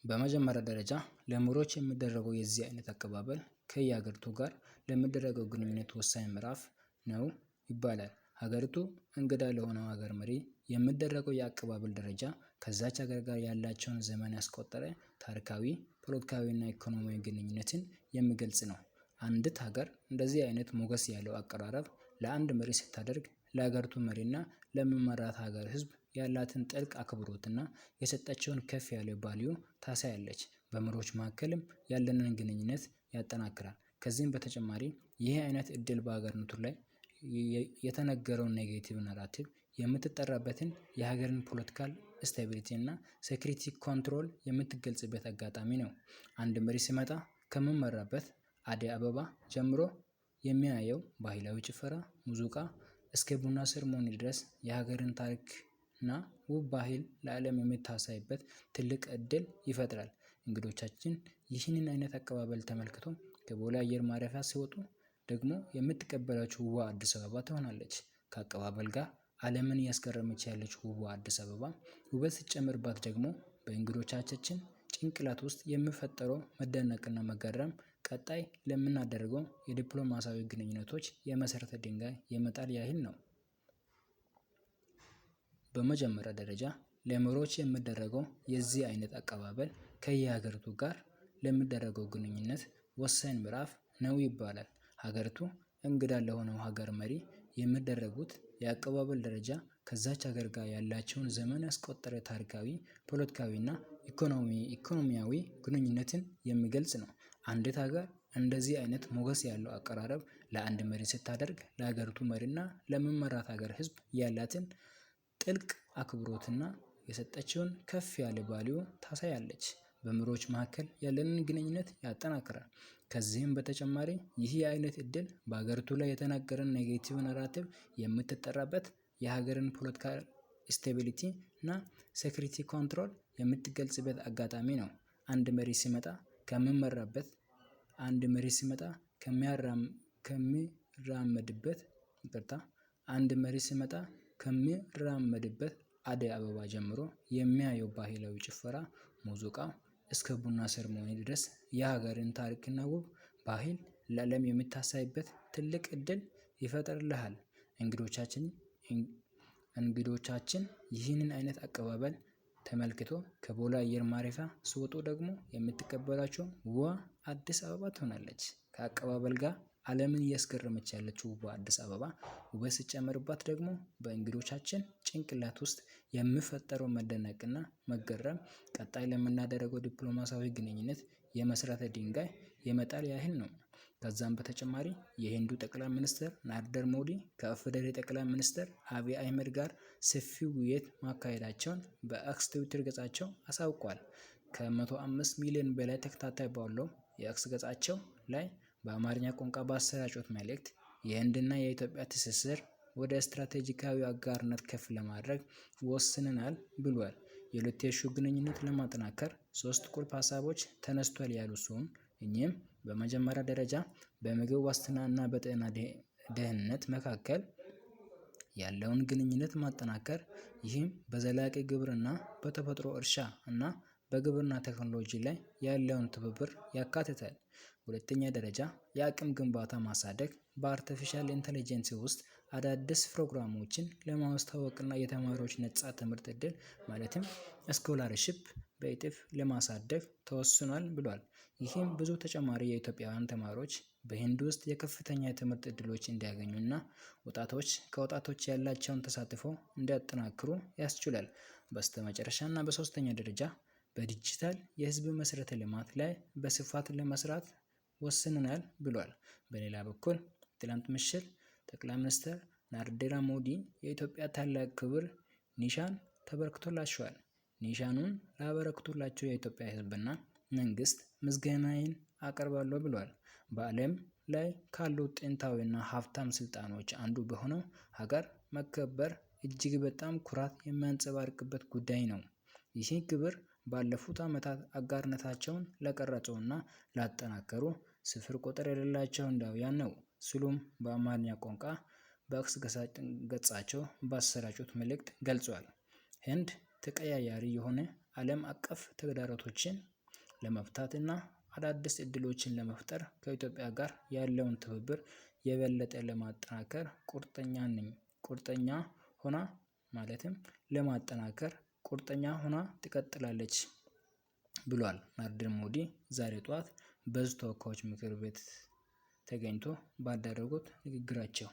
በመጀመሪያ ደረጃ ለመሪዎች የሚደረገው የዚህ አይነት አቀባበል ከየሀገሪቱ ጋር ለሚደረገው ግንኙነት ወሳኝ ምዕራፍ ነው ይባላል። ሀገሪቱ እንግዳ ለሆነው ሀገር መሪ የሚደረገው የአቀባበል ደረጃ ከዛች ሀገር ጋር ያላቸውን ዘመን ያስቆጠረ ታሪካዊ፣ ፖለቲካዊና ኢኮኖሚያዊ ግንኙነትን የሚገልጽ ነው። አንዲት ሀገር እንደዚህ አይነት ሞገስ ያለው አቀራረብ ለአንድ መሪ ስታደርግ ለሀገሪቱ መሪና ለሚመራት ሀገር ሕዝብ ያላትን ጥልቅ አክብሮትና የሰጠችውን ከፍ ያለ ቫልዩ ታሳያለች። በመሪዎች መካከልም ያለንን ግንኙነት ያጠናክራል። ከዚህም በተጨማሪ ይህ አይነት እድል በሀገሪቱ ላይ የተነገረውን ኔጌቲቭ ናራቲቭ የምትጠራበትን የሀገርን ፖለቲካል ስታቢሊቲ እና ሴኩሪቲ ኮንትሮል የምትገልጽበት አጋጣሚ ነው። አንድ መሪ ሲመጣ ከሚመራበት አደይ አበባ ጀምሮ የሚያየው ባህላዊ ጭፈራ፣ ሙዚቃ እስከ ቡና ሴርሞኒ ድረስ የሀገርን ታሪክና ውብ ባህል ለዓለም የምታሳይበት ትልቅ እድል ይፈጥራል። እንግዶቻችን ይህንን አይነት አቀባበል ተመልክቶ ከቦሌ አየር ማረፊያ ሲወጡ ደግሞ የምትቀበላቸው ውቧ አዲስ አበባ ትሆናለች። ከአቀባበል ጋር ዓለምን እያስገረመች ያለች ውቧ አዲስ አበባ ውበት ሲጨምርባት ደግሞ በእንግዶቻችን ጭንቅላት ውስጥ የሚፈጠረው መደነቅና መገረም ቀጣይ ለምናደርገው የዲፕሎማሲያዊ ግንኙነቶች የመሰረተ ድንጋይ የመጣል ያህል ነው። በመጀመሪያ ደረጃ ለመሪዎች የሚደረገው የዚህ አይነት አቀባበል ከየሀገሪቱ ጋር ለሚደረገው ግንኙነት ወሳኝ ምዕራፍ ነው ይባላል። ሀገሪቱ እንግዳ ለሆነው ሀገር መሪ የሚደረጉት የአቀባበል ደረጃ ከዛች ሀገር ጋር ያላቸውን ዘመን ያስቆጠረ ታሪካዊ፣ ፖለቲካዊና ኢኮኖሚያዊ ግንኙነትን የሚገልጽ ነው። አንዲት ሀገር እንደዚህ አይነት ሞገስ ያለው አቀራረብ ለአንድ መሪ ስታደርግ ለሀገሪቱ መሪና ለሚመራት ሀገር ሕዝብ ያላትን ጥልቅ አክብሮትና የሰጠችውን ከፍ ያለ ቫልዩ ታሳያለች። በመሪዎች መካከል ያለንን ግንኙነት ያጠናክራል። ከዚህም በተጨማሪ ይህ የአይነት እድል በሀገሪቱ ላይ የተነገረን ኔጌቲቭ ናራቲቭ የምትጠራበት የሀገርን ፖለቲካል ስቴቢሊቲ እና ሴኩሪቲ ኮንትሮል የምትገልጽበት አጋጣሚ ነው። አንድ መሪ ሲመጣ ከሚመራበት ከሚራመድበት አደይ አበባ ጀምሮ የሚያየው ባህላዊ ጭፈራ፣ ሙዚቃ እስከ ቡና ሴርሞኒ ድረስ የሀገርን ታሪክና ውብ ባህል ለዓለም የምታሳይበት ትልቅ እድል ይፈጥርልሃል። እንግዶቻችን ይህንን አይነት አቀባበል ተመልክቶ ከቦሌ አየር ማረፊያ ሲወጡ ደግሞ የምትቀበላቸው ውቧ አዲስ አበባ ትሆናለች። ከአቀባበል ጋር ዓለምን እያስገረመች ያለችው ውቧ አዲስ አበባ ውበት ሲጨመርባት ደግሞ በእንግዶቻችን ጭንቅላት ውስጥ የሚፈጠረው መደነቅና መገረም ቀጣይ ለምናደርገው ዲፕሎማሲያዊ ግንኙነት የመሰረተ ድንጋይ የመጣል ያህል ነው። ከዛም በተጨማሪ የሂንዱ ጠቅላይ ሚኒስትር ናሬንድራ ሞዲ ከኢፌዴሪ ጠቅላይ ሚኒስትር አብይ አህመድ ጋር ሰፊ ውይይት ማካሄዳቸውን በኤክስ ትዊተር ገጻቸው አሳውቀዋል። ከ105 ሚሊዮን በላይ ተከታታይ ባለው የኤክስ ገጻቸው ላይ በአማርኛ ቋንቋ ባሰራጩት መልእክት የህንድና የኢትዮጵያ ትስስር ወደ ስትራቴጂካዊ አጋርነት ከፍ ለማድረግ ወስነናል ብሏል። የሁለትዮሽ ግንኙነት ለማጠናከር 3 ቁልፍ ሀሳቦች ተነስቷል ያሉ ሲሆን እኚህም በመጀመሪያ ደረጃ በምግብ ዋስትና እና በጤና ደህንነት መካከል ያለውን ግንኙነት ማጠናከር፣ ይህም በዘላቂ ግብርና፣ በተፈጥሮ እርሻ እና በግብርና ቴክኖሎጂ ላይ ያለውን ትብብር ያካትታል። ሁለተኛ ደረጃ የአቅም ግንባታ ማሳደግ፣ በአርቲፊሻል ኢንተለጀንስ ውስጥ አዳዲስ ፕሮግራሞችን ለማስተዋወቅና የተማሪዎች ነፃ ትምህርት ዕድል ማለትም ስኮላርሺፕ በእጥፍ ለማሳደግ ተወስኗል ብሏል። ይህም ብዙ ተጨማሪ የኢትዮጵያውያን ተማሪዎች በህንድ ውስጥ የከፍተኛ የትምህርት ዕድሎች እንዲያገኙና ወጣቶች ያላቸውን ተሳትፎ እንዲያጠናክሩ ያስችላል። በስተመጨረሻና በሶስተኛ ደረጃ በዲጂታል የህዝብ መሰረተ ልማት ላይ በስፋት ለመስራት ወስነናል ብሏል። በሌላ በኩል ትላንት ምሽት ጠቅላይ ሚኒስትር ናሬንድራ ሞዲ የኢትዮጵያ ታላቅ ክብር ኒሻን ተበርክቶላቸዋል። ኒሻኑን ላበረከቱላቸው የኢትዮጵያ ህዝብና መንግስት ምስጋናዬን አቀርባለሁ ብሏል። በዓለም ላይ ካሉ ጥንታዊና ሀብታም ስልጣኖች አንዱ በሆነው ሀገር መከበር እጅግ በጣም ኩራት የሚያንጸባርቅበት ጉዳይ ነው። ይህ ክብር ባለፉት ዓመታት አጋርነታቸውን ለቀረጹና ላጠናከሩ ስፍር ቁጥር የሌላቸው ህንዳውያን ነው ሲሉም በአማርኛ ቋንቋ በኤክስ ገጻቸው ባሰራጩት መልእክት ገልጸዋል። ህንድ ተቀያያሪ የሆነ ዓለም አቀፍ ተግዳሮቶችን ለመፍታት እና አዳዲስ እድሎችን ለመፍጠር ከኢትዮጵያ ጋር ያለውን ትብብር የበለጠ ለማጠናከር ቁርጠኛ ሆና ትቀጥላለች ብሏል ናሬንድራ ሞዲ ዛሬ ጠዋት በሕዝብ ተወካዮች ምክር ቤት ተገኝተው ባደረጉት ንግግራቸው።